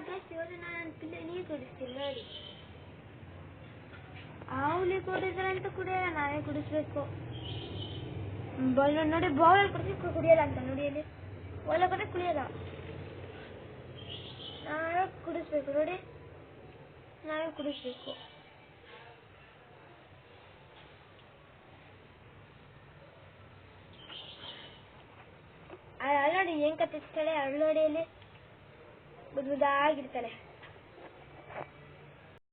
Guys ಇವಾಗ ನಾನು ಪಿಲ್ಲೆ ನೀರು ಕುಡಿಸ್ತೀನಿ ನೋಡಿ. ಅವಳಿ ಕುಡಿದ್ರೆ ಅಂತ ಕುಡಿಯಲ್ಲ, ನಾವೇ ಕುಡಿಸ್ಬೇಕು. ನೋಡಿ ಬೌಲಲ್ಲಿ ಕುಡಿಸಿ ಕುಡಿಯಲ್ಲ ಅಂತ ನೋಡಿ, ಅಲ್ಲಿ ಬೌಲ ಕೊಟ್ಟರೆ ಕುಡಿಯಲ್ಲ, ನಾವೇ ಕುಡಿಸ್ಬೇಕು ನೋಡಿ, ನಾವೇ ಕುಡಿಸ್ಬೇಕು. ನೋಡಿ ಹೆಂಗ್ ಕತ್ತಿಸ್ತಾಳೆ ಅವಳು ನೋಡಿ, ಅಲ್ಲಿ ಬುದ್ಧಾಗಿರ್ತಾಳೆ.